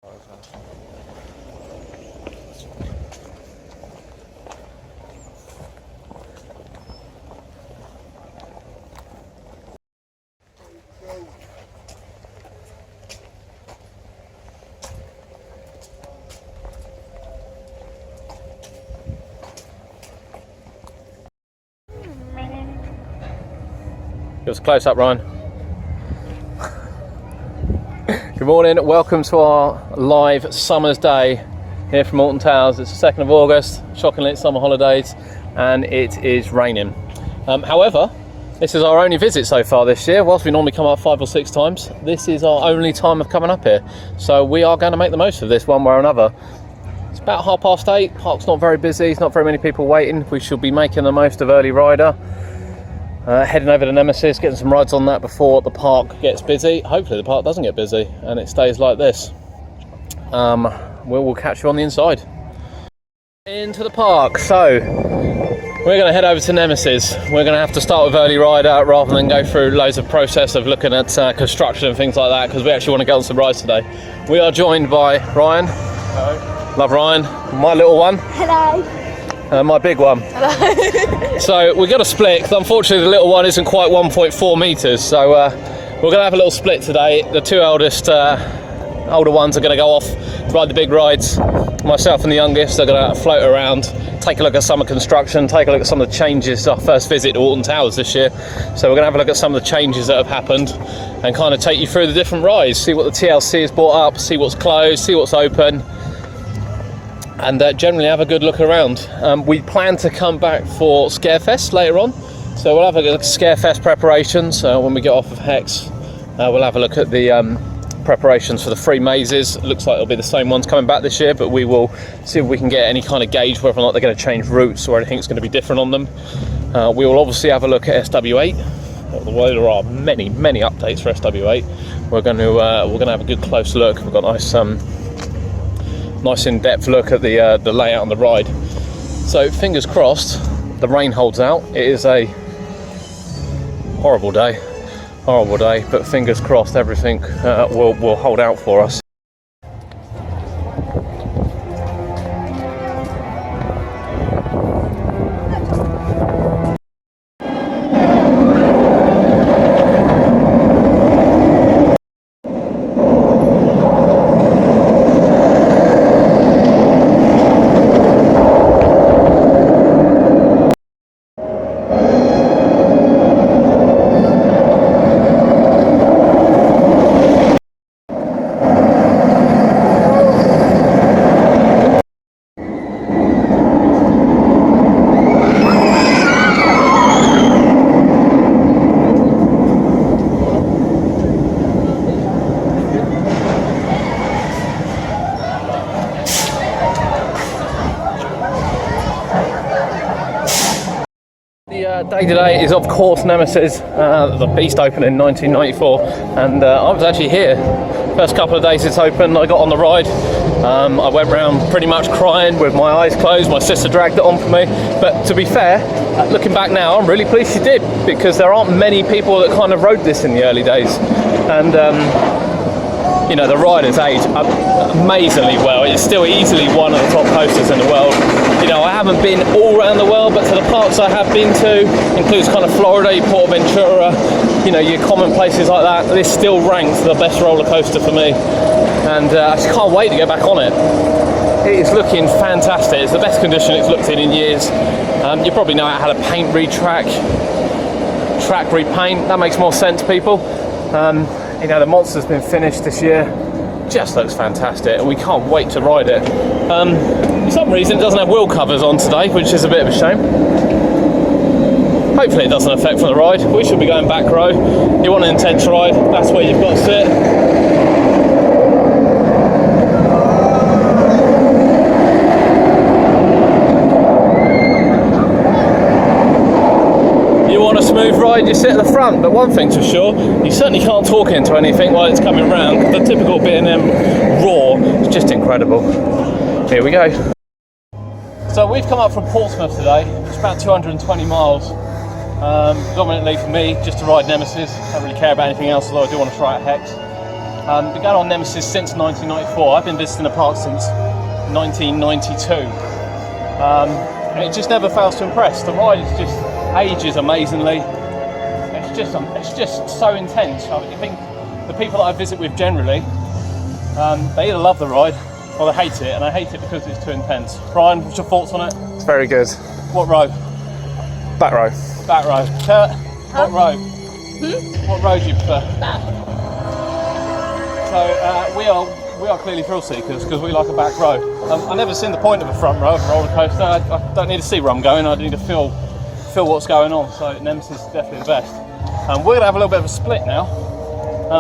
Give us a close up, Ryan. Good morning, welcome to our live summer's day here from Alton Towers. It's the 2nd of August, shockingly it's summer holidays, and it is raining. However, this is our only visit so far this year. Whilst we normally come up 5 or 6 times, this is our only time of coming up here. So we are going to make the most of this one way or another. It's about 8:30, park's not very busy, there's not very many people waiting. We should be making the most of early rider. Heading over to Nemesis, getting some rides on that before the park gets busy. Hopefully the park doesn't get busy and it stays like this. We'll catch you on the inside. Into the park. So we're going to head over to Nemesis. We're going to have to start with early rider rather than go through loads of process of looking at construction and things like that, because we actually want to get on some rides today. We are joined by Ryan. Hello. Love Ryan. My little one. Hello. My big one. Hello. So we've got a split, because unfortunately the little one isn't quite 1.4 metres, so we're going to have a little split today. The 2 eldest, older ones are going to go off, ride the big rides. Myself and the youngest are going to float around, take a look at summer construction, take a look at some of the changes. Our first visit to Alton Towers this year, so we're going to have a look at some of the changes that have happened and kind of take you through the different rides, see what the TLC has brought up, see what's closed, see what's open, and generally have a good look around. We plan to come back for Scarefest later on, so we'll have a look at Scarefest preparations when we get off of Hex. We'll have a look at the preparations for the 3 mazes. It looks like it'll be the same ones coming back this year, but we will see if we can get any kind of gauge whether or not they're going to change routes or anything's going to be different on them. We will obviously have a look at SW8. Although there are many updates for SW8, we're going to have a good close look. We've got nice in-depth look at the layout on the ride. So fingers crossed the rain holds out. It is a horrible day, but fingers crossed everything will hold out for us. Day today is of course Nemesis. The beast opened in 1994, and I was actually here first couple of days it's open. I got on the ride. I went around pretty much crying with my eyes closed. My sister dragged it on for me, but to be fair, looking back now, I'm really pleased she did, because there aren't many people that kind of rode this in the early days, and you know, the ride has aged amazingly well. It's still easily one of the top coasters in the world. You know, I haven't been all around the world, but to the parks I have been to, includes kind of Florida, your Ventura, you know, your common places like that. This still ranks the best roller coaster for me, and I just can't wait to get back on it. It is looking fantastic. It's the best condition it's looked in years. You probably know it had a paint retrack, track repaint. That makes more sense, people. You know, the monster's been finished this year. Just looks fantastic, and we can't wait to ride it. For some reason it doesn't have wheel covers on today, which is a bit of a shame. Hopefully it doesn't affect from the ride. We should be going back row. You want an intense ride, that's where you've got to sit. Smooth ride, you sit at the front, but one thing's for sure, you certainly can't talk into anything while it's coming round. The typical B&M roar is just incredible. Here we go. So we've come up from Portsmouth today. It's about 220 miles. Predominantly for me, just to ride Nemesis. I don't really care about anything else, although I do want to try out Hex. Been going on Nemesis since 1994. I've been visiting the park since 1992. And it just never fails to impress. The ride is just ages amazingly. It's just so intense. I think the people that I visit with generally, they either love the ride or they hate it, and I hate it because it's too intense. Brian, what's your thoughts on it? It's very good. What row? Back row. Back row. Kurt, what row? What row do you prefer? Back. So we are clearly thrill seekers because we like a back row. I've never seen the point of a front row of a roller coaster. I don't need to see where I'm going. I need to feel what's going on. So Nemesis is definitely the best. We're going to have a little bit of a split now.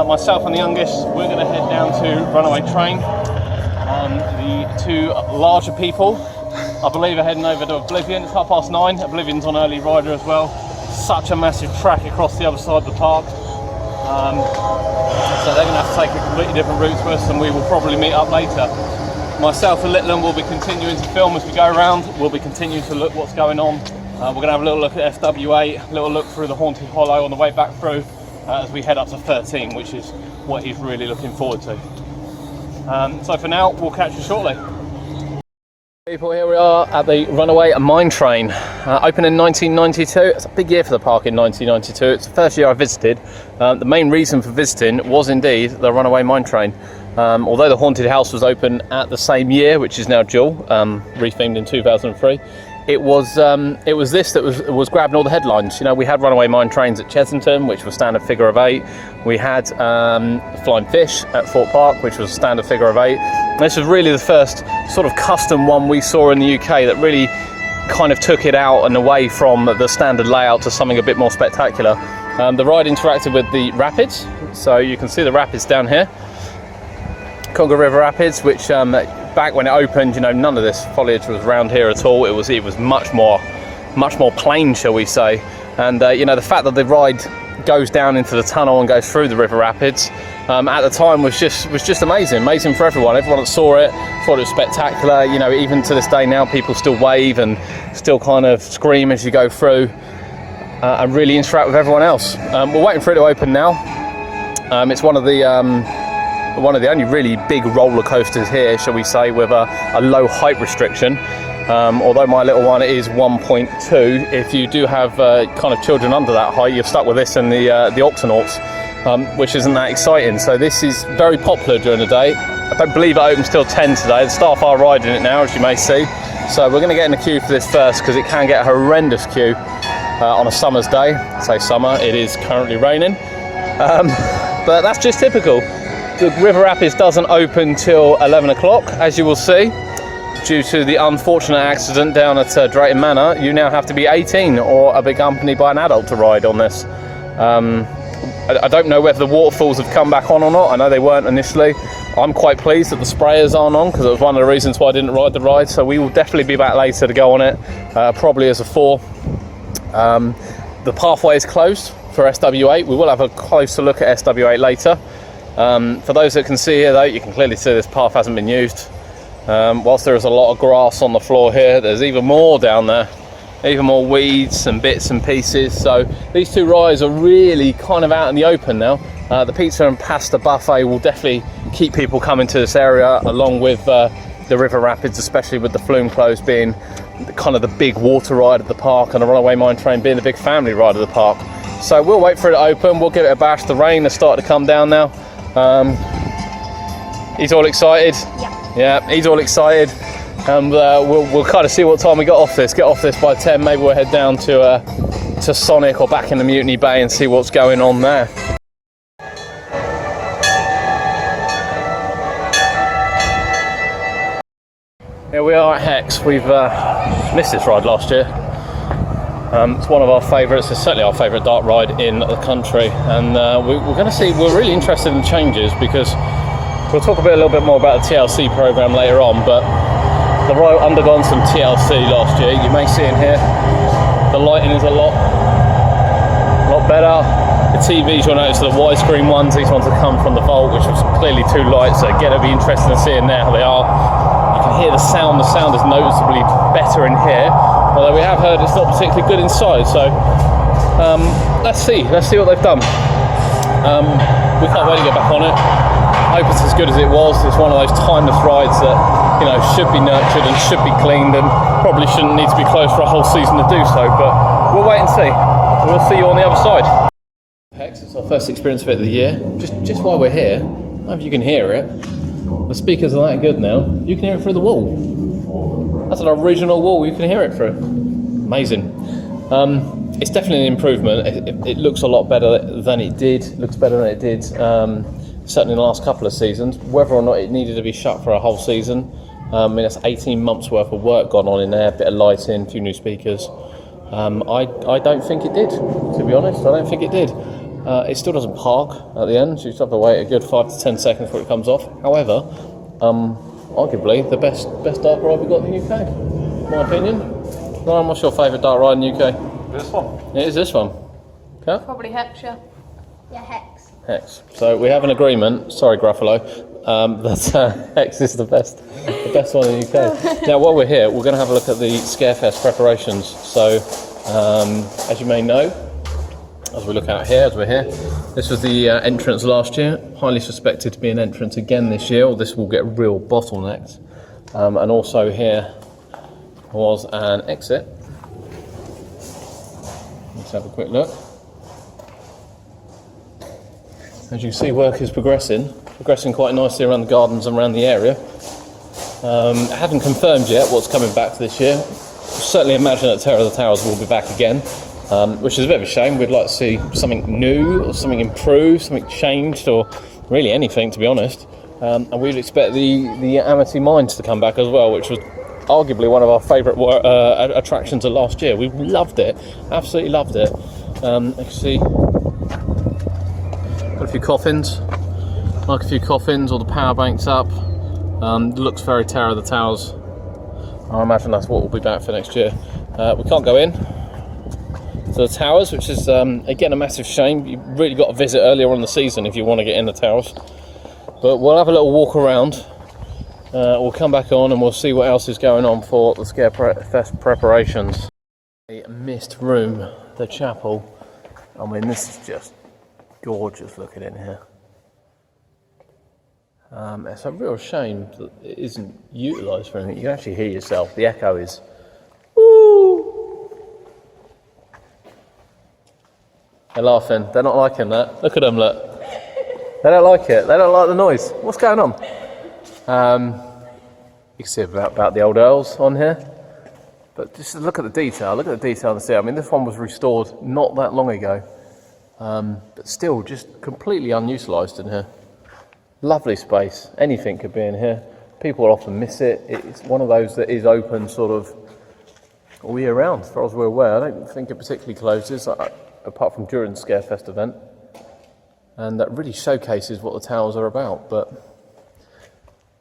Myself and the youngest, we're going to head down to Runaway train. The two larger people, I believe, are heading over to Oblivion. It's 9:30. Oblivion's on early rider as well. Such a massive track across the other side of the park. So they're going to have to take a completely different route to us, and we will probably meet up later. Myself and Litland will be continuing to film as we go around. We'll be continuing to look what's going on. We're going to have a little look at FW8, a little look through the Haunted Hollow on the way back through as we head up to 13, which is what he's really looking forward to. So for now, we'll catch you shortly. People, here we are at the Runaway mine train, opened in 1992. It's a big year for the park in 1992. It's the first year I visited. The main reason for visiting was indeed the Runaway mine train. Although the Haunted House was open at the same year, which is now Duel, rethemed in 2003, it was this that was grabbing all the headlines. You know, we had Runaway mine trains at Chessington, which was standard figure of 8. We had Flying Fish at Fort Park, which was a standard figure of 8. And this was really the first sort of custom one we saw in the UK that really kind of took it out and away from the standard layout to something a bit more spectacular. The ride interacted with the rapids, so you can see the rapids down here. Congo River Rapids, which back when it opened, you know, none of this foliage was around here at all. It was much more plain, shall we say. And you know, the fact that the ride goes down into the tunnel and goes through the river rapids at the time was just amazing for everyone. Everyone that saw it thought it was spectacular. You know, even to this day now, people still wave and still kind of scream as you go through and really interact with everyone else. We're waiting for it to open now. It's one of the only really big roller coasters here, shall we say, with a low height restriction. Although my little one is 1.2, if you do have kind of children under that height, you're stuck with this and the Octonauts, which isn't that exciting. So this is very popular during the day. I don't believe it opens till 10 today. The staff are riding it now, as you may see. So we're going to get in the queue for this first, because it can get a horrendous queue on a summer's day. I say summer, it is currently raining. But that's just typical. The River Rapids doesn't open till 11 o'clock, as you will see. Due to the unfortunate accident down at Drayton Manor, you now have to be 18 or be accompanied by an adult to ride on this. I don't know whether the waterfalls have come back on or not. I know they weren't initially. I'm quite pleased that the sprayers aren't on, because it was one of the reasons why I didn't ride the ride. So we will definitely be back later to go on it, probably as a 4. The pathway is closed for SW8. We will have a closer look at SW8 later. For those that can see here though, you can clearly see this path hasn't been used. Whilst there is a lot of grass on the floor here, there's even more down there, even more weeds and bits and pieces. So these two rides are really kind of out in the open now. The pizza and pasta buffet will definitely keep people coming to this area, along with the River Rapids, especially with the Flume Close being kind of the big water ride of the park, and the Runaway mine train being the big family ride of the park. So we'll wait for it to open, we'll give it a bash. The rain has started to come down now. He's all excited. Yeah, he's all excited, and we'll kind of see what time we get off this by 10. Maybe we'll head down to Sonic or back in the Mutiny Bay and see what's going on there. Here we are at Hex. We've missed this ride last year. It's one of our favourites. It's certainly our favourite dark ride in the country, and we're going to see. We're really interested in changes, because we'll talk a little bit more about the TLC programme later on. But the ride undergone some TLC last year. You may see in here the lighting is a lot better. The TVs, you'll notice, the widescreen ones. These ones have come from the vault, which was clearly too light. So again, it'll be interesting to see in there how they are. You can hear the sound. The sound is noticeably better in here. Although we have heard it's not particularly good inside, so let's see what they've done. We can't wait to get back on it. I hope it's as good as it was. It's one of those timeless rides that, you know, should be nurtured and should be cleaned, and probably shouldn't need to be closed for a whole season to do so, but we'll wait and see. We'll see you on the other side. Hex, it's our first experience of it of the year. Just while we're here, I don't know if you can hear it. The speakers are that good now. You can hear it through the wall. That's an original wall, you can hear it through. Amazing. It's definitely an improvement. It looks a lot better than it did. It looks better than it did certainly in the last couple of seasons. Whether or not it needed to be shut for a whole season, I mean, that's 18 months worth of work gone on in there, a bit of lighting, a few new speakers. I don't think it did, to be honest. I don't think it did. It still doesn't park at the end, so you still have to wait a good 5 to 10 seconds before it comes off. However, arguably the best dark ride we've got in the UK, in my opinion. Ryan, what's your favourite dark ride in the UK? This one. It is this one. Okay. Probably Hex, yeah. Yeah, Hex. Hex. So we have an agreement, sorry Gruffalo, that Hex is the best one in the UK. Now while we're here, we're going to have a look at the Scarefest preparations. So as you may know, as we look out here, as we're here, this was the entrance last year, highly suspected to be an entrance again this year, or this will get real bottlenecked. And also here was an exit. Let's have a quick look. As you can see, work is progressing quite nicely around the gardens and around the area. I haven't confirmed yet what's coming back this year. Certainly imagine that Terror of the Towers will be back again, which is a bit of a shame. We'd like to see something new, or something improved, something changed, or really anything, to be honest. And we'd expect the Amity Mines to come back as well, which was arguably one of our favourite attractions of last year. We loved it, absolutely loved it. You can see got a few coffins, like a few coffins, all the power banks up. Looks very Terror of the Towers. I imagine that's what will be back for next year. We can't go in to the towers, which is again a massive shame. You've really got to visit earlier on in the season if you want to get in the towers. But we'll have a little walk around. We'll come back on and we'll see what else is going on for the Scarefest preparations. A missed room, the chapel. I mean, this is just gorgeous looking in here. It's a real shame that it isn't utilised for anything. You can actually hear yourself. The echo is woo. They're laughing. They're not liking that. Look at them, look. They don't like it. They don't like the noise. What's going on? You can see about the old Earls on here. But just look at the detail. Look at the detail in the sea. I mean, this one was restored not that long ago. But still just completely unutilised in here. Lovely space. Anything could be in here. People often miss it. It's one of those that is open sort of all year round, as far as we're aware. I don't think it particularly closes, apart from during the Scarefest event. And that really showcases what the towers are about, but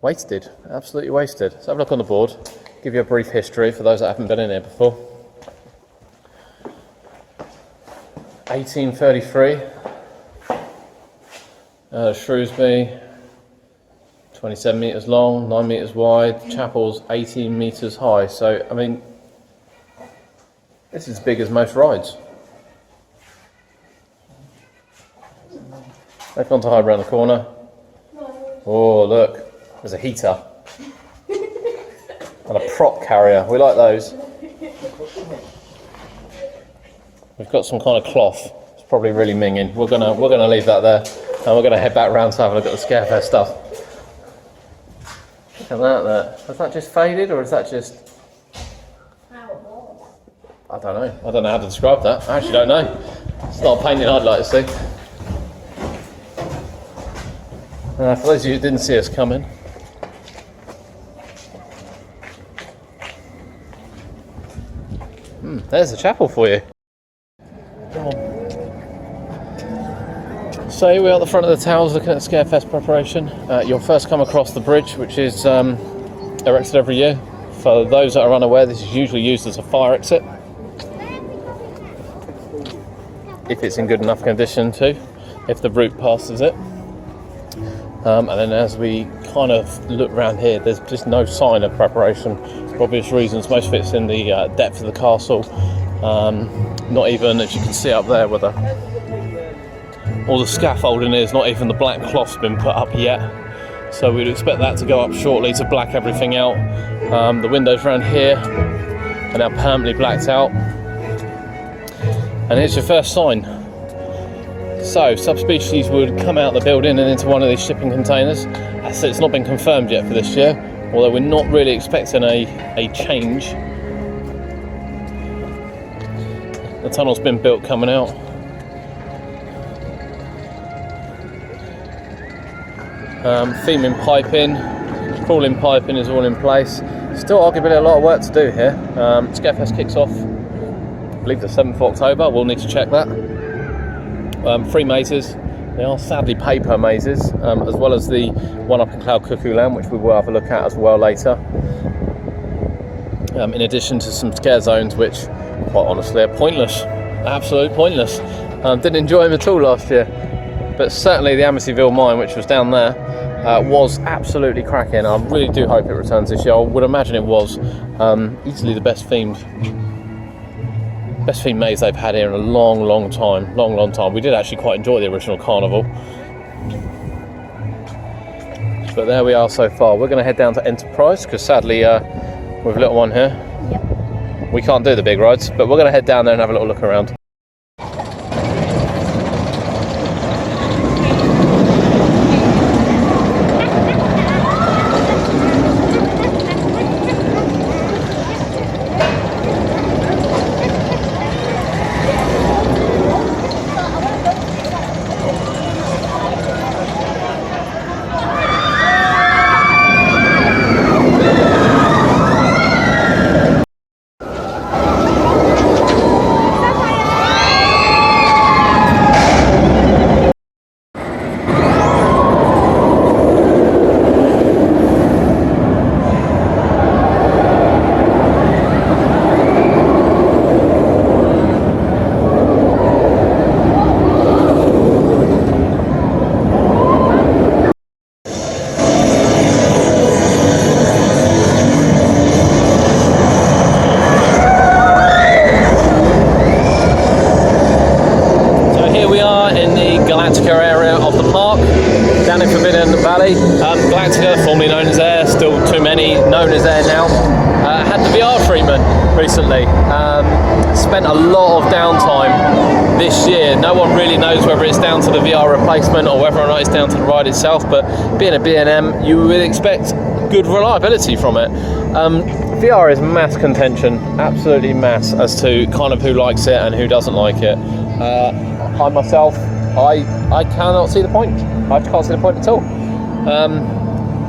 wasted, absolutely wasted. Let's have a look on the board, give you a brief history for those that haven't been in here before. 1833, Shrewsbury, 27 metres long, 9 metres wide, chapel's 18 metres high. So, I mean, this is as big as most rides. They've gone to hide around the corner. Oh, look, there's a heater. And a prop carrier, we like those. We've got some kind of cloth. It's probably really minging. We're gonna leave that there, and we're gonna head back round to have a look at the Scarefest stuff. Look at that there. Has that just faded, or is that just? I don't know. I don't know how to describe that. I actually don't know. It's not a painting I'd like to see. For those of you who didn't see us coming, there's the chapel for you. So here we are at the front of the towers looking at the Scarefest preparation. You'll first come across the bridge, which is erected every year. For those that are unaware, this is usually used as a fire exit, if it's in good enough condition too, if the route passes it. And then as we kind of look around here, there's just no sign of preparation for obvious reasons. Most of it's in the depth of the castle. Not even, as you can see up there, with the all the scaffolding is, not even the black cloth's been put up yet. So we'd expect that to go up shortly to black everything out. The windows around here are now permanently blacked out. And here's your first sign. So subspecies would come out of the building and into one of these shipping containers. As it's not been confirmed yet for this year, although we're not really expecting a change. The tunnel's been built coming out. Theming piping, crawling piping is all in place. Still arguably a lot of work to do here. Scarefest kicks off, I believe, the 7th of October. We'll need to check that. 3 mazes. They are sadly paper mazes, as well as the one up in Cloud Cuckoo Land, which we will have a look at as well later. In addition to some scare zones, which quite honestly are pointless, absolutely pointless. Didn't enjoy them at all last year, but certainly the Amityville mine, which was down there, was absolutely cracking. I really do hope it returns this year. I would imagine it was easily the best themed maze they've had here in a long time. We did actually quite enjoy the original carnival. But there we are so far. We're going to head down to Enterprise because sadly with a little one here, we can't do the big rides, but we're going to head down there and have a little look around. Galactica area of the park, down in Forbidden Valley. Galactica, formerly known as Air, still too many known as Air now, had the VR treatment recently. Spent a lot of downtime this year. No one really knows whether it's down to the VR replacement or whether or not it's down to the ride itself, but being a B&M, you would expect good reliability from it. VR is mass contention, absolutely mass, as to kind of who likes it and who doesn't like it. I myself, I cannot see the point. I can't see the point at all.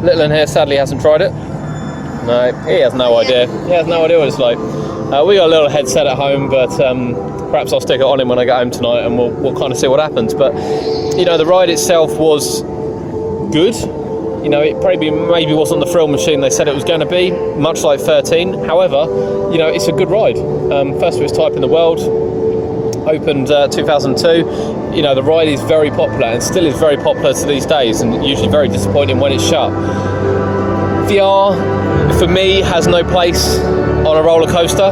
Little in here sadly hasn't tried it. No, he has no idea. He has no idea what it's like. We got a little headset at home, but perhaps I'll stick it on him when I get home tonight, and we'll kind of see what happens. But you know, the ride itself was good. You know, it probably maybe wasn't the thrill machine they said it was going to be, much like 13. However, you know, it's a good ride. First of its type in the world. Opened 2002. You know, the ride is very popular and still is very popular to these days, and usually very disappointing when it's shut. VR, for me, has no place on a roller coaster.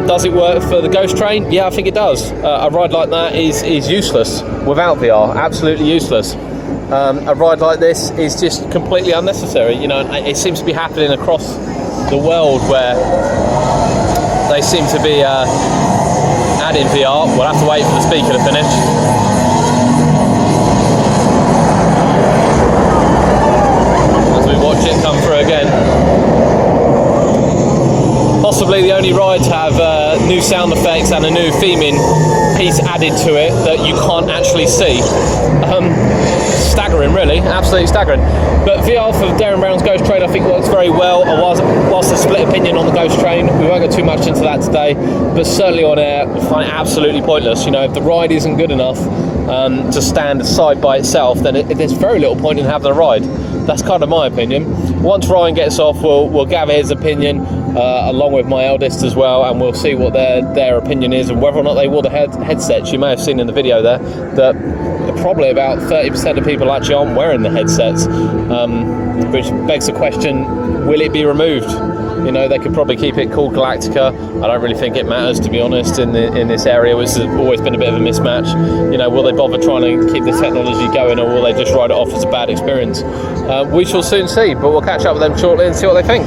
Does it work for the Ghost Train? Yeah, I think it does. A ride like that is useless without VR, absolutely useless. A ride like this is just completely unnecessary. You know, it seems to be happening across the world where they seem to be adding VR. We'll have to wait for the speaker to finish. As we watch it come through again. Possibly the only ride to have new sound effects and a new theming piece added to it that you can't actually see. Staggering, really, absolutely staggering. But VR for Darren Brown's Ghost Train, I think, works very well. Whilst a split opinion on the Ghost Train, we won't go too much into that today, but certainly on Air, I find it absolutely pointless. You know, if the ride isn't good enough to stand aside by itself, then there's very little point in having a ride. That's kind of my opinion. Once Ryan gets off, we'll gather his opinion, along with my eldest as well, and we'll see what their opinion is and whether or not they wore the headsets. You may have seen in the video there that probably about 30% of people actually aren't wearing the headsets, which begs the question, will it be removed? You know, they could probably keep it called Galactica. I don't really think it matters, to be honest, in this area, which has always been a bit of a mismatch. You know, will they bother trying to keep the technology going, or will they just write it off as a bad experience? We shall soon see, but we'll catch up with them shortly and see what they think.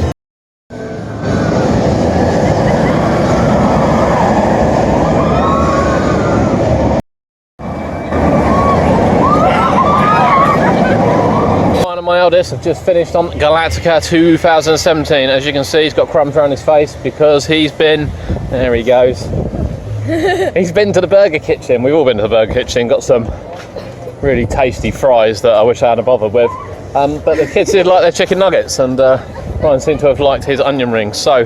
My eldest have just finished on Galactica 2017. As you can see, he's got crumbs around his face because he's been, there he goes, he's been to the burger kitchen. We've all been to the burger kitchen, got some really tasty fries that I wish I hadn't bothered with, but the kids did like their chicken nuggets, and Ryan seemed to have liked his onion rings. So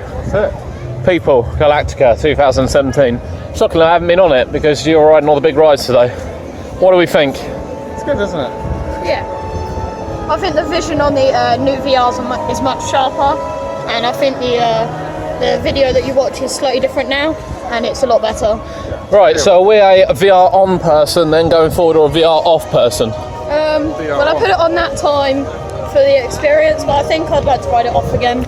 people, Galactica 2017. Shockingly, I haven't been on it because you're riding all the big rides today. What do we think? It's good, isn't it? Yeah. I think the vision on the new VRs is much sharper, and I think the video that you watch is slightly different now, and it's a lot better. Right, so are we a VR on person then going forward, or a VR off person? Well, I put it on that time for the experience, but I think I'd like to ride it off again.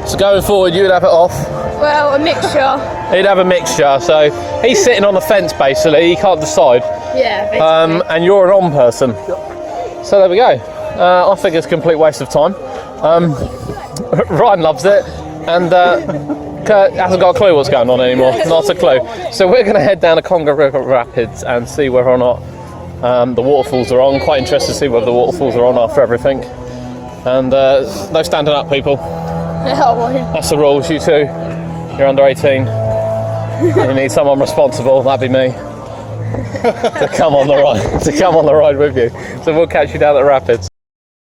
So going forward, you would have it off? Well, a mixture. He'd have a mixture, so he's sitting on the fence basically, he can't decide. Yeah, basically. And you're an on person. So there we go. I think it's a complete waste of time. Ryan loves it, and Kurt hasn't got a clue what's going on anymore. Not a clue. So we're going to head down to Congo River Rapids and see whether or not the waterfalls are on. Quite interested to see whether the waterfalls are on after everything. And no standing up, people. That's the rules. You two, you're under 18. You need someone responsible. That'd be me. to come on the ride with you. So we'll catch you down at the rapids.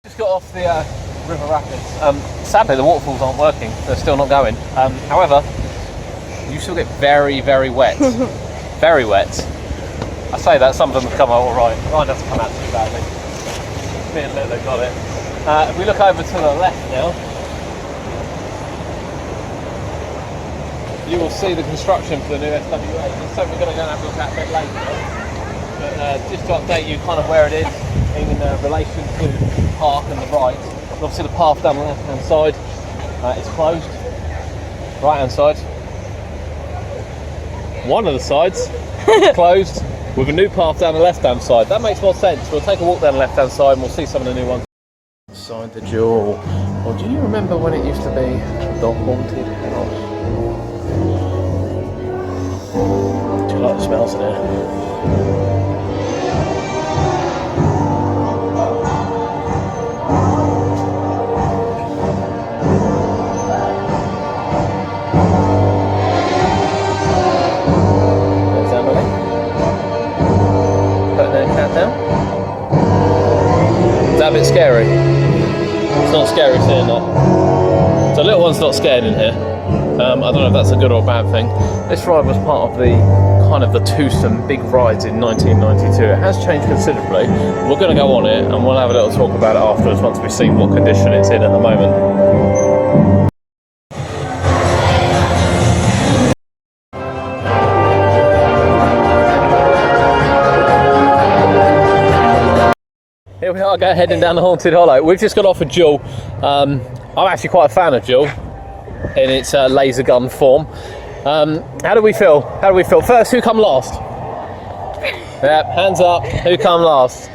Just got off the river rapids. Sadly, the waterfalls aren't working. They're still not going. However, you still get very, very wet. Very wet. I say that, some of them have come out all right. Mine doesn't come out too badly. Me and Lilo got it. If we look over to the left now, you will see the construction for the new SWA. It's something we're going to go and have a look at a bit later. But just to update you kind of where it is in relation to the park and the ride. Obviously the path down the left hand side is closed. Right hand side. One of the sides is closed with a new path down the left hand side. That makes more sense. We'll take a walk down the left hand side and we'll see some of the new ones. Inside the Duel. Well, do you remember when it used to be the haunted house? Do you like the smells in here? There's Emily. Putting her cat down. Is that a bit scary? It's not scary seeing that. So little one's not scared in here. I don't know if that's a good or a bad thing. This ride was part of the kind of the twosome big rides in 1992. It has changed considerably. We're going to go on it and we'll have a little talk about it afterwards once we've seen what condition it's in at the moment. Here we are, heading down the Haunted Hollow. We've just got off of Duel. I'm actually quite a fan of Duel in its laser gun form. How do we feel? First, who come last? Yep, hands up. Who come last?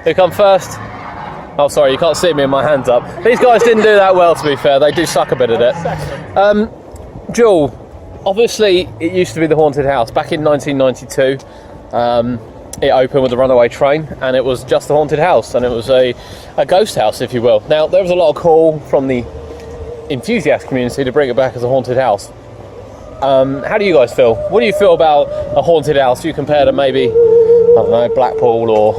Who come first? Oh, sorry, you can't see me in my hands up. These guys didn't do that well, to be fair. They do suck a bit at it. Duel, obviously, it used to be the Haunted House. Back in 1992, it opened with the Runaway train, and it was just the Haunted House, and it was a ghost house, if you will. Now, there was a lot of call from the enthusiast community to bring it back as a haunted house. How do you guys feel? What do you feel about a haunted house? Do you compare to maybe, I don't know, Blackpool or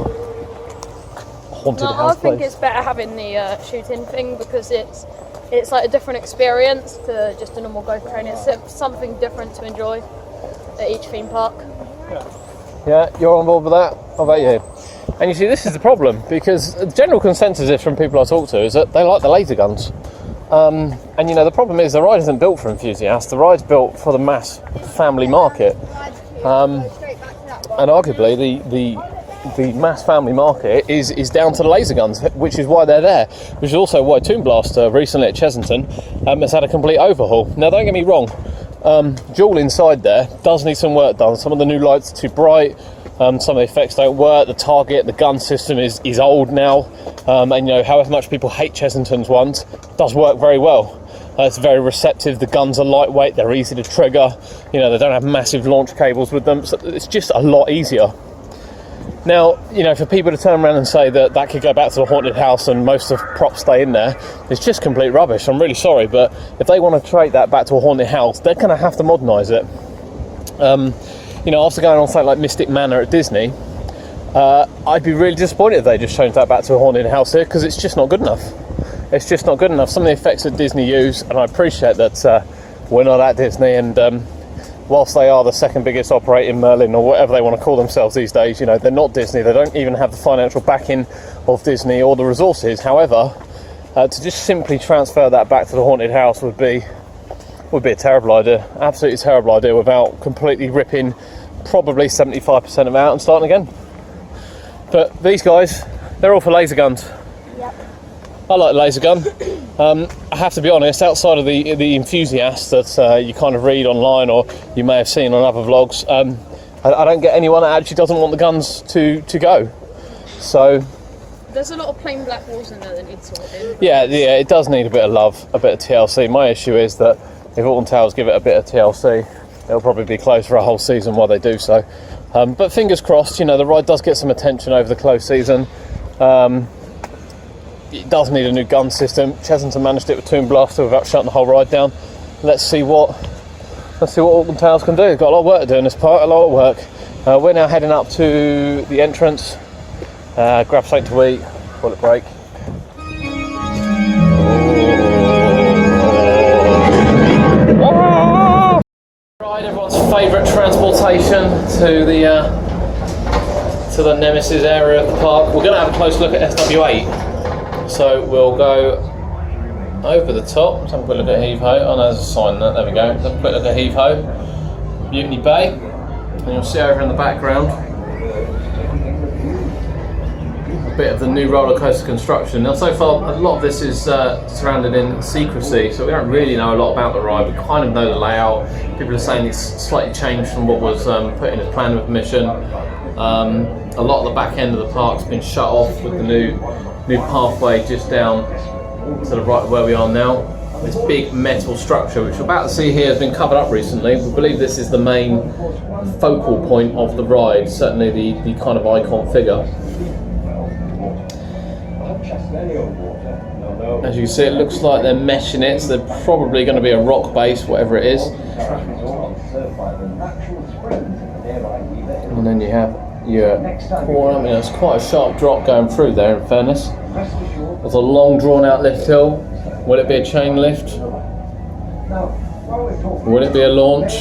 haunted house? I think it's better having the shooting thing because it's like a different experience to just a normal ghost train. It's something different to enjoy at each theme park. Yeah, you're on board with that? How about you? And you see, this is the problem, because the general consensus is from people I talk to is that they like the laser guns. And you know, the problem is the ride isn't built for enthusiasts, the ride's built for the mass family market. And arguably the the mass family market is down to the laser guns, which is why they're there, which is also why Toon Blaster recently at Chessington has had a complete overhaul. Now don't get me wrong, Duel inside there does need some work done. Some of the new lights are too bright, some of the effects don't work, the target, the gun system is old now, and you know, however much people hate Chessington's ones, it does work very well. It's very receptive, the guns are lightweight, they're easy to trigger, you know, they don't have massive launch cables with them, so it's just a lot easier. Now, you know, for people to turn around and say that that could go back to the haunted house and most of the props stay in there, it's just complete rubbish. I'm really sorry, but if they want to trade that back to a haunted house, they're going to have to modernise it. You know, after going on something like Mystic Manor at Disney, I'd be really disappointed if they just changed that back to a haunted house here, because it's just not good enough. It's just not good enough. Some of the effects that Disney use, and I appreciate that we're not at Disney, and whilst they are the second biggest operating Merlin, or whatever they want to call themselves these days, you know, they're not Disney. They don't even have the financial backing of Disney or the resources. However, to just simply transfer that back to the haunted house would be a terrible idea. Absolutely terrible idea, without completely ripping probably 75% of it out and starting again. But these guys, they're all for laser guns. Yep. I like the laser gun. I have to be honest, outside of the enthusiasts that you kind of read online or you may have seen on other vlogs, I don't get anyone that actually doesn't want the guns to go. So there's a lot of plain black walls in there that need sorting. yeah, it does need a bit of love, a bit of TLC. My issue is that if Alton Towers give it a bit of TLC, it'll probably be closed for a whole season while they do so. But fingers crossed, you know, the ride does get some attention over the closed season. It does need a new gun system. Chessington managed it with Toon Blaster without shutting the whole ride down. Let's see what Alton Towers can do. They've got a lot of work to do in this part, a lot of work. We're now heading up to the entrance, grab something to eat, call it break. Right, everyone's favourite transportation to the Nemesis area of the park. We're going to have a close look at SW8. So we'll go over the top. Let's have a quick look at Heave Ho. Oh no, there's a sign there. There we go. Let's have a quick look at Heave Ho. Mutiny Bay. And you'll see over in the background a bit of the new roller coaster construction. Now, so far, a lot of this is surrounded in secrecy, so we don't really know a lot about the ride. We kind of know the layout. People are saying it's slightly changed from what was put in as plan with mission. A lot of the back end of the park's been shut off with the new pathway just down to the right where we are now. This big metal structure, which we're about to see here, has been covered up recently. We believe this is the main focal point of the ride, certainly the kind of icon figure. As you can see, it looks like they're meshing it, so they're probably going to be a rock base, whatever it is. And then you have your corner. I mean, it's quite a sharp drop going through there, in fairness. There's a long drawn out lift hill. Will it be a chain lift? Will it be a launch?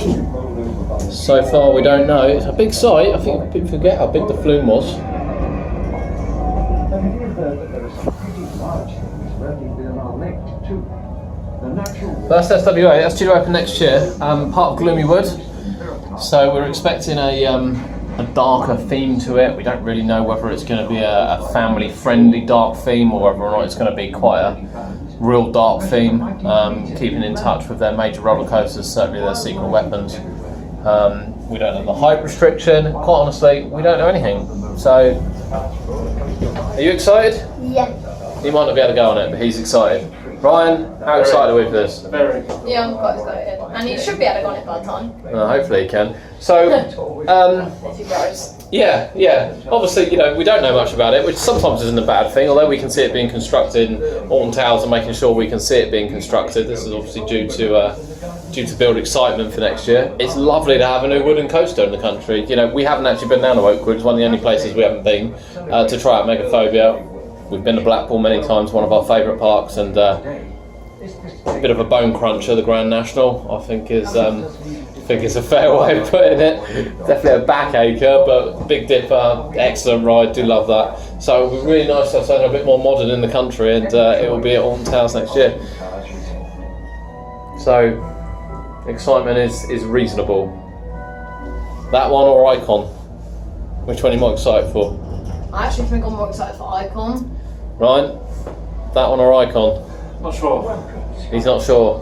So far we don't know. It's a big site. I think people forget how big the flume was. That's SWA, that's due to open next year, part of Gloomy Wood. So we're expecting a darker theme to it. We don't really know whether it's going to be a family-friendly dark theme or whether or not it's going to be quite a real dark theme. Keeping in touch with their major roller coasters, certainly their secret weapons. We don't know the height restriction. Quite honestly, we don't know anything. So, are you excited? Yeah. He might not be able to go on it, but he's excited. Ryan, how excited are we for this? Very. Yeah, I'm quite excited. And he should be able to go on it by the time. Hopefully he can. So, If he grows. yeah. Obviously, you know, we don't know much about it, which sometimes isn't a bad thing, although we can see it being constructed, and Alton Towers are making sure we can see it being constructed. This is obviously due to build excitement for next year. It's lovely to have a new wooden coaster in the country. You know, we haven't actually been down to Oakwood. It's one of the only places we haven't been to try out Megaphobia. We've been to Blackpool many times, one of our favourite parks, and a bit of a bone cruncher, the Grand National, I think is a fair way of putting it. Definitely a backacher, but Big Dipper, excellent ride, do love that. So it'll be really nice to have something a bit more modern in the country, and it will be at Alton Towers next year. So excitement is reasonable. That one or Icon? Which one are you more excited for? I actually think I'm more excited for Icon. Ryan, that one or Icon? Not sure. He's not sure.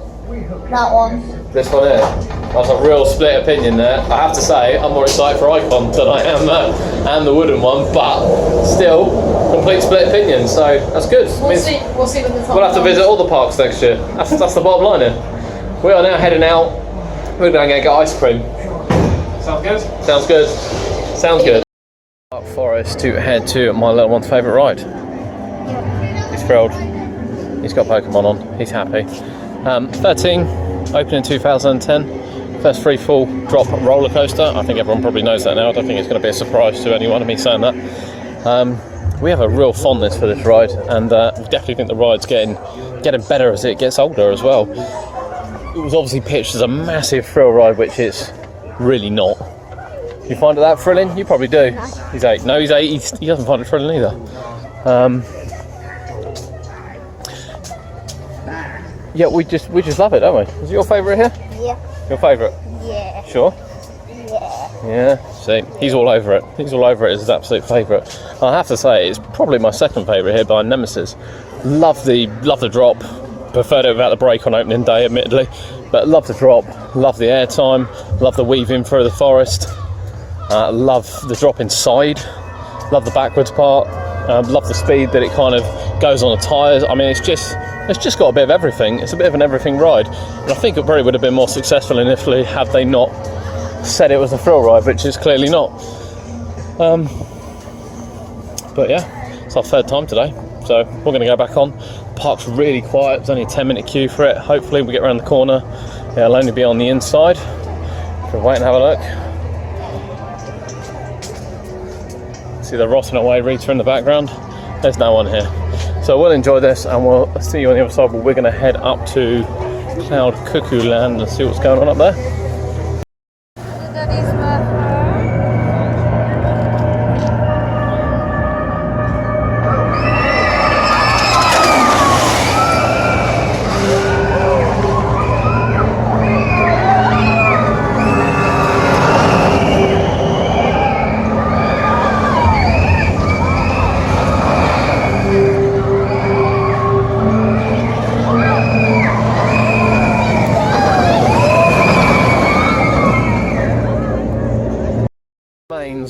That one. This one here. That's a real split opinion there. I have to say, I'm more excited for Icon than I am the wooden one, but still, complete split opinion, so that's good. We'll see when the time We'll have to visit all the parks next year. That's the bottom line here. We are now heading out. We're going to go get ice cream. Sounds good? Sounds good. Sounds good. Park Forest to head to my little one's favourite ride. He's thrilled. He's got Pokemon on. He's happy. 13, opened in 2010. First free fall drop roller coaster. I think everyone probably knows that now. I don't think it's going to be a surprise to anyone of me saying that. We have a real fondness for this ride, and we definitely think the ride's getting better as it gets older as well. It was obviously pitched as a massive thrill ride, which it's really not. You find it that thrilling? You probably do. He's 8. No, he's 8. He doesn't find it thrilling either. Yeah, we just love it, don't we? Is it your favourite here? Yeah. Your favourite? Yeah. Sure. Yeah. Yeah. See, he's all over it. He's all over it. It's his absolute favourite. I have to say, it's probably my second favourite here behind Nemesis. Love the drop. Preferred it without the brake on opening day, admittedly, but love the drop. Love the airtime. Love the weaving through the forest. Love the drop inside. Love the backwards part. Love the speed that it kind of goes on the tyres. I mean, it's just got a bit of everything. It's a bit of an everything ride, and I think it probably would have been more successful in Italy had they not said it was a thrill ride, which is clearly not. But yeah, it's our third time today, so we're going to go back on. The park's really quiet. There's only a 10-minute queue for it. Hopefully we get around the corner. It'll only be on the inside. So wait and have a look. See the rotting away Rita in the background. There's no one here. So we'll enjoy this, and we'll see you on the other side, but we're going to head up to Cloud Cuckoo Land and see what's going on up there.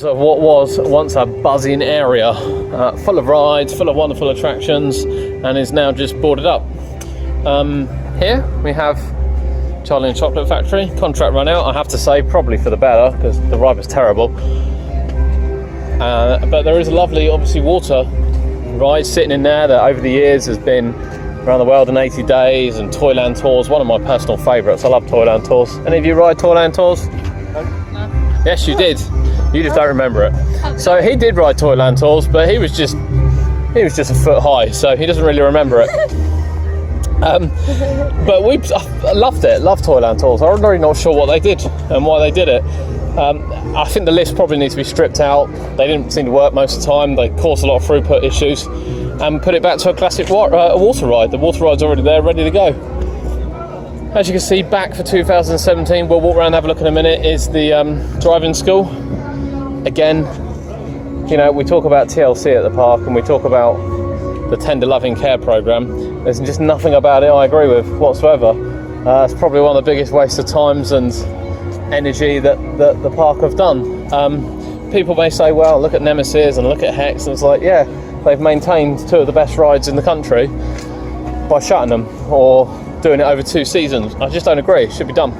Of what was once a buzzing area, full of rides, full of wonderful attractions, and is now just boarded up. Here we have Charlie and Chocolate Factory. Contract run out, I have to say, probably for the better, because the ride was terrible. But there is a lovely, obviously, water ride sitting in there that over the years has been around the world in 80 days, and Toyland Tours, one of my personal favourites. I love Toyland Tours. Any of you ride Toyland Tours? No. Yes, you did. You just don't remember it. So he did ride Toyland Tours, but he was just a foot high, so he doesn't really remember it. But I loved it. Loved Toyland Tours. I'm really not sure what they did and why they did it. I think the lifts probably need to be stripped out. They didn't seem to work most of the time. They caused a lot of throughput issues, and put it back to a classic water ride. The water ride's already there, ready to go. As you can see, back for 2017, we'll walk around and have a look in a minute, is the driving school. Again, you know, we talk about TLC at the park, and we talk about the tender loving care program. There's just nothing about it I agree with whatsoever. It's probably one of the biggest wastes of times and energy that the park have done. People may say, well, look at Nemesis and look at Hex, and it's like, yeah, they've maintained two of the best rides in the country by shutting them or doing it over 2 seasons. I just don't agree. It should be done.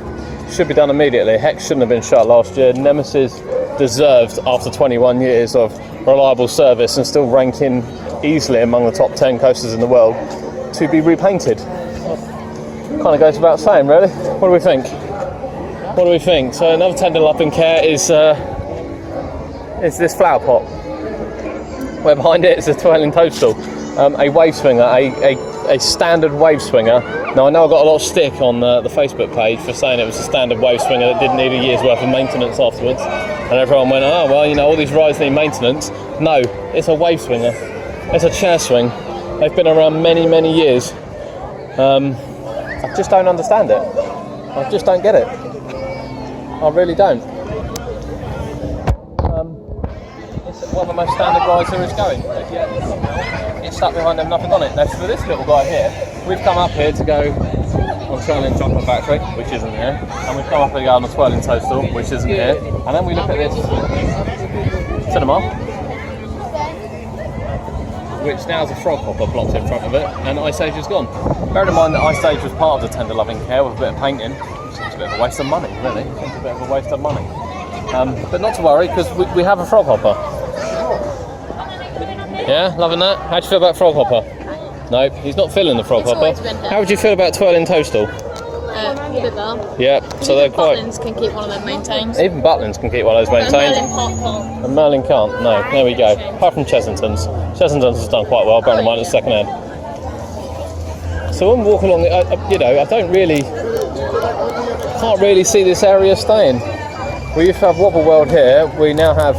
It should be done immediately. Hex shouldn't have been shut last year. Nemesis deserved, after 21 years of reliable service and still ranking easily among the top 10 coasters in the world, to be repainted. Kind of goes without saying, really. What do we think? What do we think? So another tender loving care is this flower pot, where behind it is a twirling toadstool, a wave swinger, a standard wave swinger. Now I know I got a lot of stick on the Facebook page for saying it was a standard wave swinger that didn't need a year's worth of maintenance afterwards, and everyone went, oh well, you know, all these rides need maintenance. No, it's a wave swinger. It's a chair swing. They've been around many, many years. I just don't understand it. I just don't get it. I really don't. one of the most standard rides there is going. But yet, somehow, it's stuck behind them, nothing on it. Now, for this little guy here, we've come up here to go on Twirling Chocolate Factory, which isn't here, and we've come up here to go on the Twirling Toadstool, which isn't here, and then we look at this cinema, which now has a frog hopper blocked in front of it, and Ice Age is gone. Bearing in mind that Ice Age was part of the tender loving care with a bit of painting, which seems a bit of a waste of money, really. It seems a bit of a waste of money. But not to worry, because we have a frog hopper. Yeah, loving that? How do you feel about frog hopper? Nope, he's not feeling the frog hopper. How would you feel about Twirling Toadstool? A bit better. Yeah, so they're quite... Butlins can keep one of them maintained. Even Butlins can keep one of those maintained. And Merlin can't. And Merlin can't, no. There we go. Apart from Chessington's. Chessington's has done quite well, bearing in mind it's second hand. So when we walk along, you know, I can't really see this area staying. We used to have Wobble World here. We now have,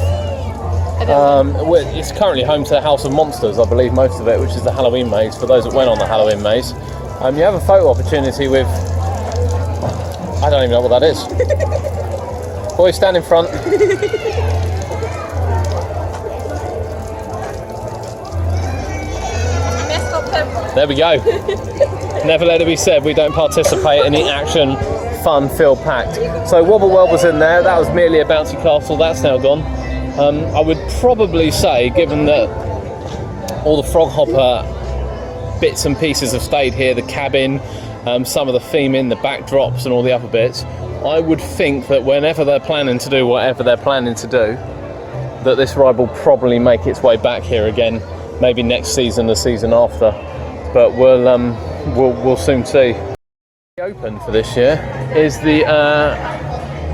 it's currently home to the House of Monsters, I believe, most of it, which is the Halloween maze, for those that went on the Halloween maze. You have a photo opportunity with, I don't even know what that is. Boys, stand in front. There we go. Never let it be said we don't participate in the action, fun, feel packed. So Wobble World was in there. That was merely a bouncy castle. That's now gone. I would probably say, given that all the frog hopper bits and pieces have stayed here, the cabin, some of the theming, the backdrops and all the other bits, I would think that whenever they're planning to do whatever they're planning to do, that this ride will probably make its way back here again, maybe next season, the season after, but we'll soon see. Open for this year is the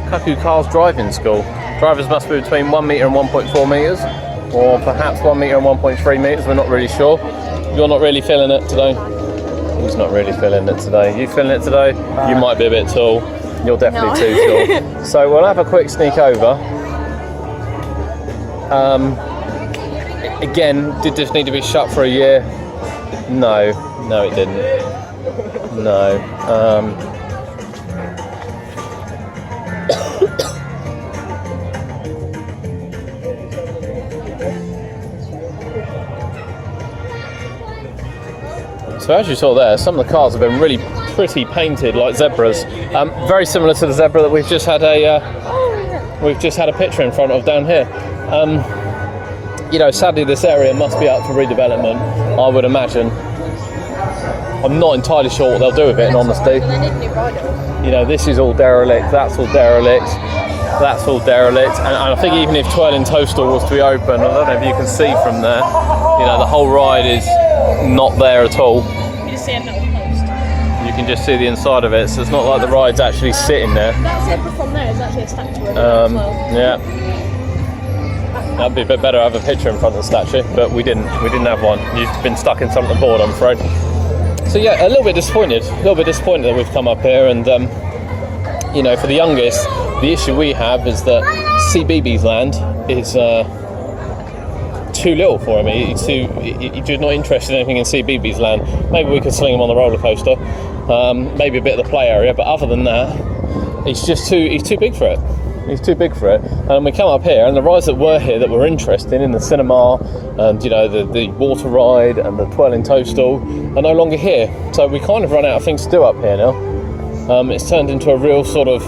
Cuckoo Cars Driving School. Drivers must be between 1 metre and 1.4 metres, or perhaps 1 metre and 1.3 metres, we're not really sure. You're not really feeling it today? Who's not really feeling it today? You feeling it today? You might be a bit tall. You're definitely too tall. So we'll have a quick sneak over. Again, did this need to be shut for a year? No, it didn't. No. So as you saw there, some of the cars have been really pretty painted like zebras. Very similar to the zebra that we've just had a picture in front of down here. You know, sadly this area must be up for redevelopment, I would imagine. I'm not entirely sure what they'll do with it, in honesty. You know, this is all derelict, that's all derelict, that's all derelict, and I think even if Twirling Toadstool was to be open, I don't know if you can see from there, you know, the whole ride is not there at all. You just see a little post. You can just see the inside of it, so it's not like the ride's actually sitting there. That zebra from there is actually a statue of it as well. Yeah. That'd be a bit better to have a picture in front of the statue, but we didn't have one. You've been stuck in front of the board, I'm afraid. So yeah, a little bit disappointed that we've come up here, and you know, for the youngest, the issue we have is that CBeebies Land is too little for him. He's just not interested in anything in CBeebies Land. Maybe we could sling him on the roller coaster, maybe a bit of the play area, but other than that, he's too big for it. He's too big for it. And we come up here, and the rides that were here that were interesting in the cinema, and you know, the water ride and the Twirling Toadstool are no longer here. So we kind of run out of things to do up here now. It's turned into a real sort of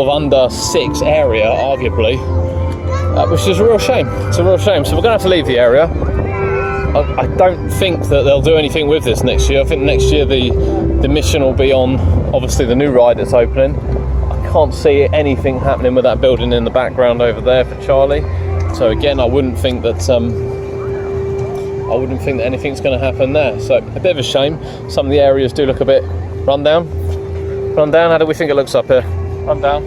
under six area, arguably, which is a real shame. It's a real shame. So we're going to have to leave the area. I don't think that they'll do anything with this next year. I think next year the mission will be on, obviously, the new ride that's opening. Can't see anything happening with that building in the background over there for Charlie. So again, I wouldn't think that anything's going to happen there. So a bit of a shame. Some of the areas do look a bit run down. How do we think it looks up here? Run down.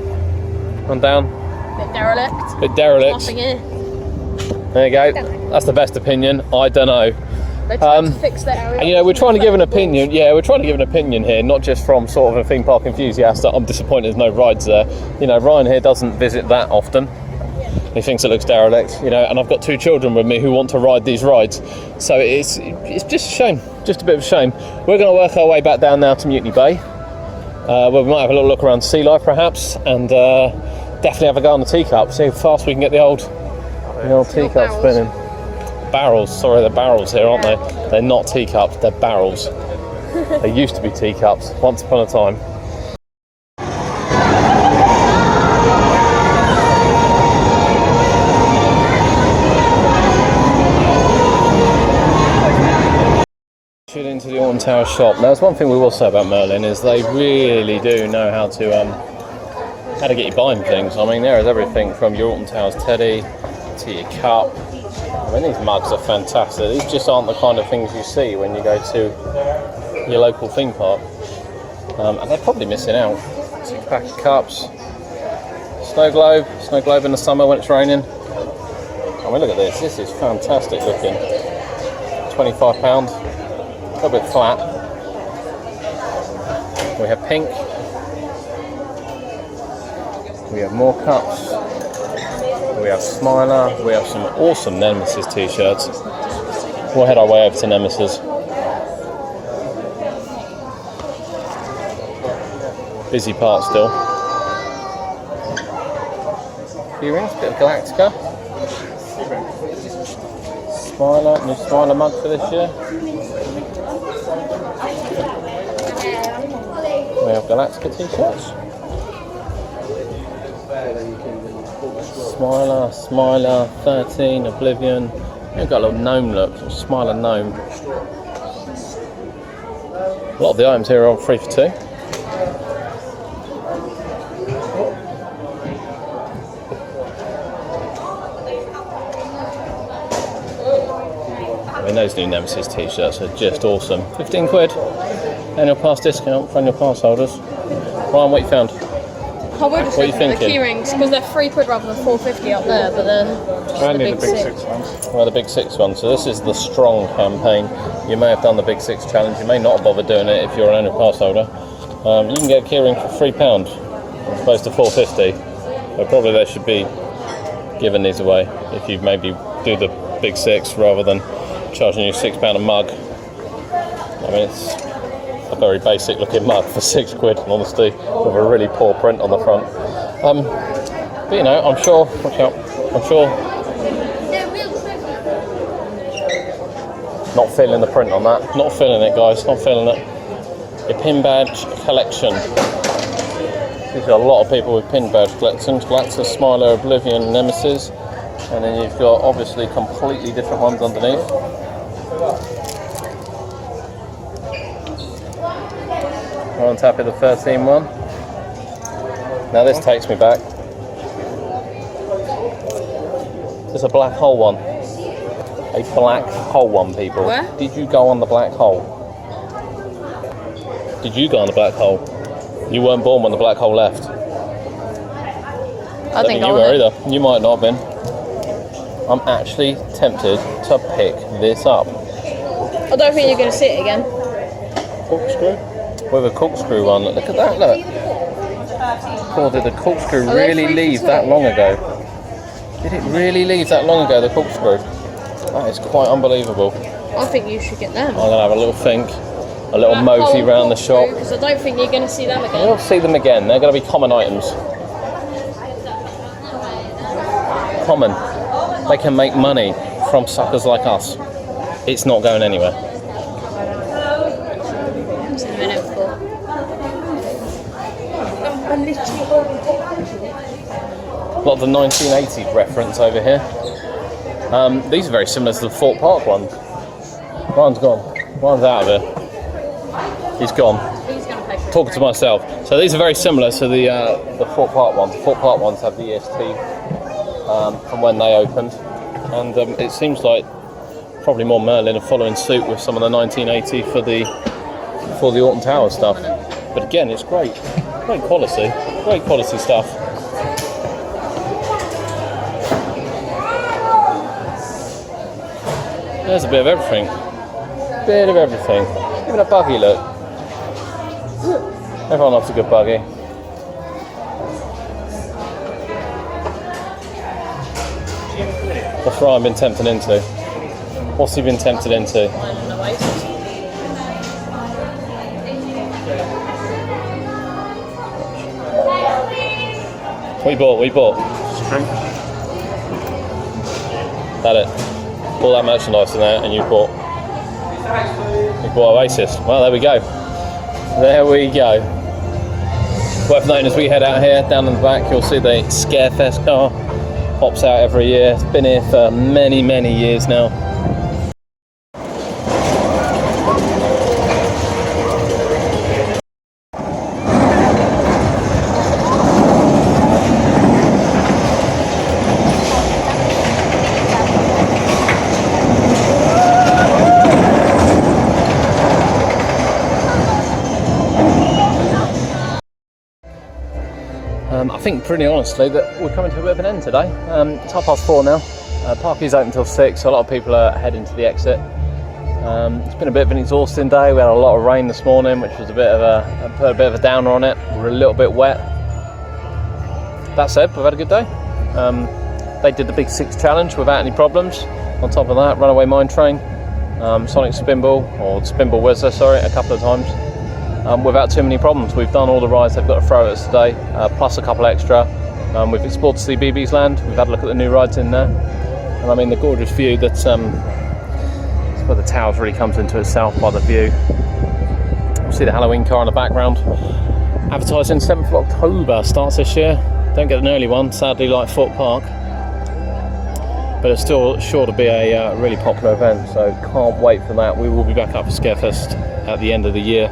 Bit derelict. Bit derelict. Nothing here. There you go. That's the best opinion. I don't know. They tried to fix that area. And you know, we're trying to give an opinion. Yeah, we're trying to give an opinion here, not just from sort of a theme park enthusiast that I'm disappointed there's no rides there. You know, Ryan here doesn't visit that often. He thinks it looks derelict, you know, and I've got 2 children with me who want to ride these rides. So it's just a shame, just a bit of a shame. We're going to work our way back down now to Mutiny Bay, where we might have a little look around sea life perhaps, and definitely have a go on the teacup, see how fast we can get the old The old teacup spinning. Barrels, sorry, they're barrels here, aren't they? They're not teacups, they're barrels. They used to be teacups, once upon a time. Into the Alton Towers shop. Now, there's one thing we will say about Merlin is they really do know how to get you buying things. I mean, there is everything from your Alton Towers teddy to your cup. I mean, these mugs are fantastic. These just aren't the kind of things you see when you go to your local theme park. And they're probably missing out. 6-pack of cups, snow globe in the summer when it's raining. I mean, look at this. This is fantastic looking. £25. A little bit flat. We have pink. We have more cups. We have Smiler. We have some awesome Nemesis t-shirts. We'll head our way over to Nemesis. Busy part still. Few rings, bit of Galactica. Smiler, new Smiler mug for this year. We have Galactica t-shirts. Smiler, 13, Oblivion. You've got a little gnome look, Smiler gnome. A lot of the items here are on 3 for 2. I mean, those new Nemesis t-shirts are just awesome. 15 quid. Annual pass discount for annual pass holders. Ryan, what you found? I would just what are you the thinking? key rings because they're £3 rather than £4.50 up there, but they're just the big six ones. Well, the big 6 ones. So this is the strong campaign. You may have done the big 6 challenge. You may not have bothered doing it if you're an annual pass holder. You can get a key ring for £3 as opposed to £4.50. But probably they should be giving these away if you maybe do the big 6 rather than charging you £6 a mug. I mean, it's a very basic looking mug for £6, in honesty, with a really poor print on the front. But you know, I'm sure, watch out, I'm sure. Not feeling the print on that, not feeling it guys, not feeling it. A pin badge collection. These are a lot of people with pin badge collections. Galactica, Smiler, Oblivion, Nemesis. And then you've got obviously completely different ones underneath. On top of the 13 one. Now this takes me back. There's a black hole one. A black hole one, people. Where? Did you go on the black hole? Did you go on the black hole? You weren't born when the black hole left. I think you were either. You might not have been. I'm actually tempted to pick this up. I don't think you're going to see it again. Corkscrew? With a corkscrew one. Look at that, look. Oh, did the corkscrew really leave that long ago? Did it really leave that long ago, the corkscrew? That is quite unbelievable. I think you should get them. I'm going to have a little think, a little mosey round the shop. Because I don't think you're going to see them again. You'll see them again, they're going to be common items. Common. They can make money from suckers like us. It's not going anywhere. What's in a minute for? A lot of the 1980s reference over here. These are very similar to the Fort Park ones. Ryan's gone. Ryan's out of here. He's gone. He's going to pay for it. Talking to myself. So these are very similar to the Fort Park ones. The Fort Park ones have the EST from when they opened. And it seems like probably more Merlin are following suit with some of the 1980 for the Alton Towers stuff. But again, it's great quality stuff. There's a bit of everything. Even a buggy, look. Everyone loves a good buggy. What's Ryan been tempted into? What's he been tempted into? What you bought? String. That it. All that merchandise in there, and you bought Oasis. Well, there we go. There we go. Worth noting as we head out here, down in the back, you'll see the Scarefest car. Pops out every year. It's been here for many, many years now. I think pretty honestly that we're coming to a bit of an end today. It's 4:30 now. Park is open until 6, so a lot of people are heading to the exit. It's been a bit of an exhausting day. We had a lot of rain this morning, which was put a bit of a downer on it. We're a little bit wet. That said, we've had a good day. They did the Big 6 challenge without any problems. On top of that, Runaway Mine Train, Sonic Spinball, or Spinball Whizzer, sorry, a couple of times. Without too many problems. We've done all the rides they've got to throw at us today, plus a couple extra. We've explored CBeebies Land. We've had a look at the new rides in there, and I mean the gorgeous view that's where the towers really comes into itself by the view. You'll see the Halloween car in the background. Advertising 7th of October starts this year. Don't get an early one, sadly, like Fort Park, but it's still sure to be a really popular event. So can't wait for that. We will be back up for Scarefest at the end of the year.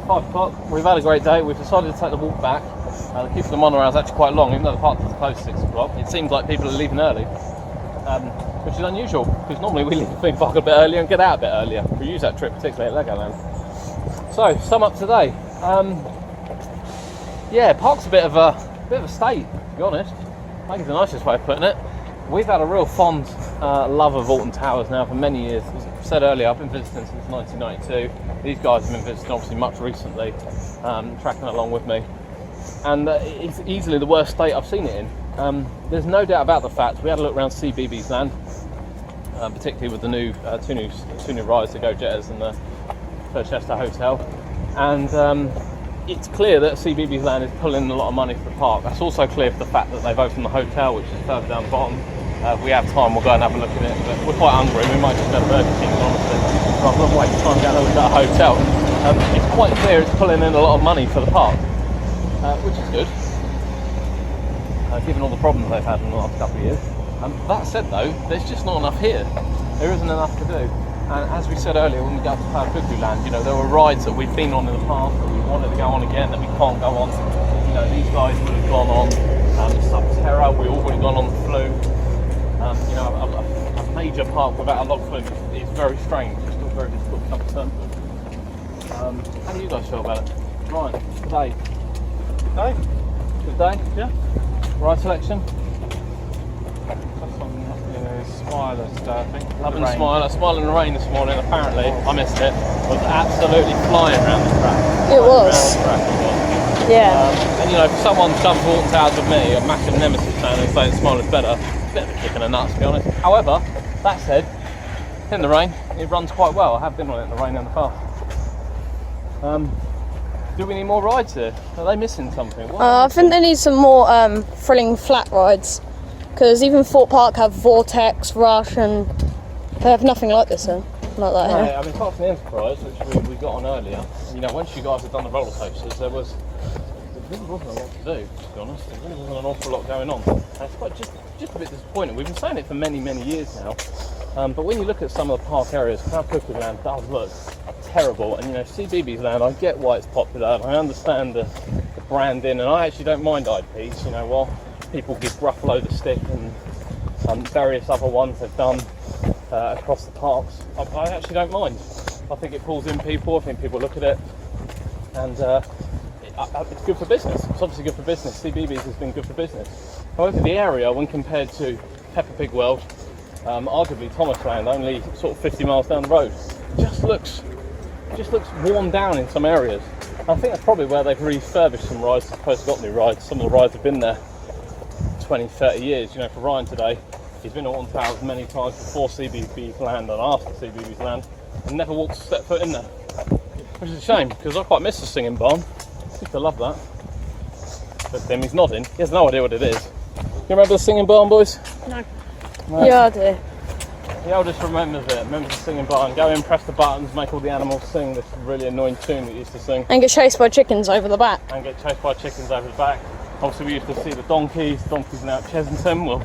5 o'clock, we've had a great day. We've decided to take the walk back. The queue for the monorail is actually quite long, even though the park is closed at 6 o'clock. It seems like people are leaving early, which is unusual, because normally we leave the theme park a bit earlier and get out a bit earlier. We use that trip particularly at Legoland. So, sum up today. Yeah, park's a bit of a state, to be honest. I think it's the nicest way of putting it. We've had a real fond love of Alton Towers now for many years. As I said earlier, I've been visiting since 1992. These guys have been visiting obviously much recently, tracking along with me. And it's easily the worst state I've seen it in. There's no doubt about the fact. We had a look around CBeebies Land, particularly with the new two new rides, the Go Jetters and the Chester Hotel. And it's clear that CBeebies Land is pulling in a lot of money for the park. That's also clear for the fact that they've opened the hotel, which is further down the bottom. If we have time, we'll go and have a look at it. But we're quite hungry. We might just go to Burger King, honestly, rather than waste time going to look at a hotel. It's quite clear it's pulling in a lot of money for the park, which is good, given all the problems they've had in the last couple of years. That said, though, there's just not enough here. There isn't enough to do. And as we said earlier, when we got to Cuckoo Land, you know, there were rides that we've been on in the past that we wanted to go on again that we can't go on. You know, these guys would have gone on Subterra. We all would have gone on the Flume. You know, a major park without a log flume is very strange. It's still very difficult to come to terms with. How do you guys feel about it? Right, today. Hey? Good day? Yeah. Ride selection? Smiler today, I think. Loving Smiler. Smile in the rain this morning, apparently. I missed it. It was absolutely flying around the track. It was. Yeah. And you know, for someone to come to Alton Towers with me, a massive Nemesis fan, and say that Smiler's better, it's a bit of a kick in the nuts, to be honest. However, that said, in the rain, it runs quite well. I have been on it in the rain in the past. Do we need more rides here? Are they missing something? I think they need some more thrilling flat rides, because even Fort Park have Vortex, Rush, and they have nothing like this here. Like that here. I mean, apart from the Enterprise, which we got on earlier, you know, once you guys had done the roller coasters, there really wasn't a lot to do, to be honest. There really wasn't an awful lot going on. And it's quite just a bit disappointing. We've been saying it for many, many years now. But when you look at some of the park areas, Cuckoo Land does look terrible. And you know, CBeebies Land, I get why it's popular, and I understand the branding, and I actually don't mind IPs. You know, while people give Gruffalo the stick and various other ones they've done across the parks, I actually don't mind. I think it pulls in people. I think people look at it, and it's good for business. It's obviously good for business. CBeebies has been good for business. However, the area, when compared to Peppa Pig World, arguably Thomas Land, only sort of 50 miles down the road, just looks worn down in some areas. I think that's probably where they've refurbished some rides as opposed to got new rides. Some of the rides have been there 20, 30 years. You know, for Ryan today, he's been at Alton Towers many times before CBeebies Land and after CBeebies Land, and never walked a step foot in there, which is a shame, because I quite miss the singing barn. I used to love that. But he's nodding. He has no idea what it is. You remember the singing barn, boys? No. No. Yeah, I do. The eldest remembers it, remembers the singing button. Go in, press the buttons, make all the animals sing this really annoying tune that you used to sing. And get chased by chickens over the back. And get chased by chickens over the back. Obviously we used to see the donkeys. Donkeys now at Chesington. We'll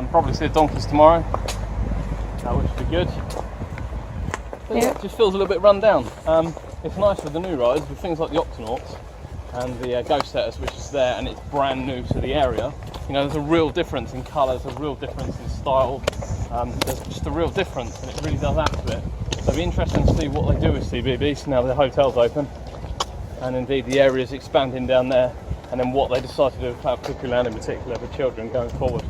probably see the donkeys tomorrow, which would be good. But yeah, it just feels a little bit run down. It's nice with the new rides, with things like the Octonauts and the Ghost Setters, which is there and it's brand new to the area. You know, there's a real difference in colours, a real difference in style. There's just a real difference, and it really does add to it. So it'll be interesting to see what they do with CBBC now the hotel's open, and indeed the area is expanding down there, and then what they decide to do with Cloud Cuckoo Land in particular for children going forward.